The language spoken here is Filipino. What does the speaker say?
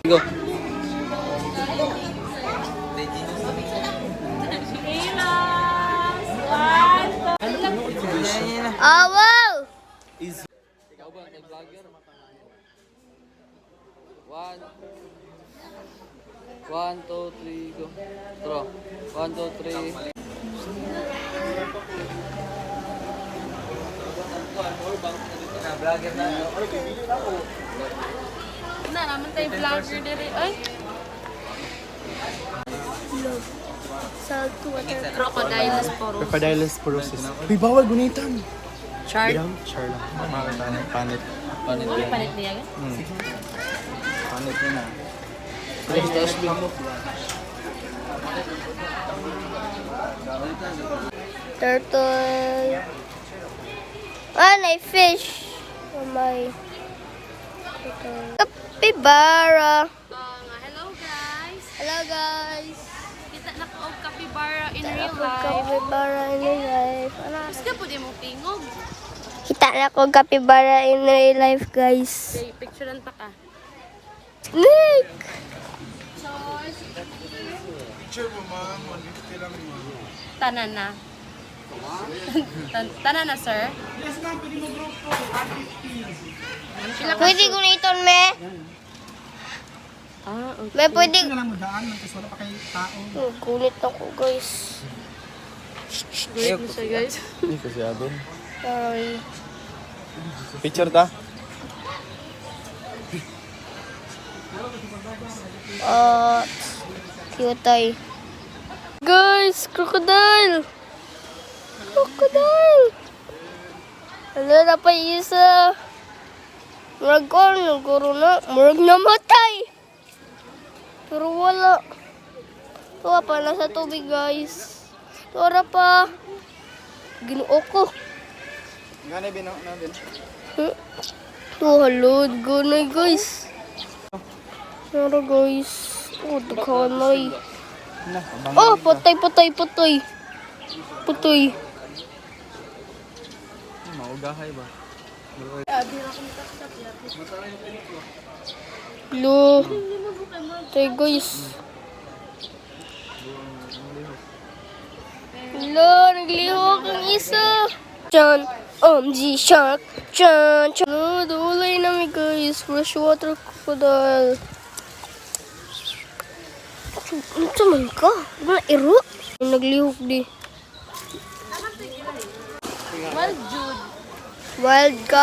Go. Oh, wow! Ikaw ba ang vlogger? One, two, three, go. Draw. 1, 2, 3. Vlogger na. Na, naman tayo vlogger diri. Ay! Salt water. Crocodiles poro. Crocodiles porosis. Uy, bawal gunitan. Char. Char lang. Makakita ng panit. Panit Ano yan. palit niya? Panit yun na. Taas mo. Turtle. Ah, na fish. Oh my. Capybara. Hello guys! Hello guys. Kita na ko og capybara in real Ako life. capybara in real life. Ano? Mas ka po di mo tingog. Kita na ko capybara in real life, guys. Okay, picturean pa ka. Nick! Tanan na. Tanan na, sir. Pwede guniton, me? Ah, okay. Me, pwede... Alam mo daan, kasi wala pa kayo tao. Gunit ako, guys. Great mo siya, guys. Hindi kasi abin. Sorry. Picture ta? Cute ay. Guys, crocodile! Crocodile! Ano na pa isa? Murag ko, naguro na. Murag namatay! Pero wala. Tuwa pa, nasa tubig, guys. Tuwa pa. Ginuo ko. Gano'y bino natin? Oh, halod. Ganay, guys. Pero, guys. Oh, daghanay. Oh, patay. Patay. Maugahay ba? Lo. Tay, guys. Lo, naglihok ang isa. Chan, OMG shark. Chan. Lo, dulay namin, guys. Freshwater crocodile. Ito man ka? Wala iro? Naglihok di. Well, Jude. Wild guy.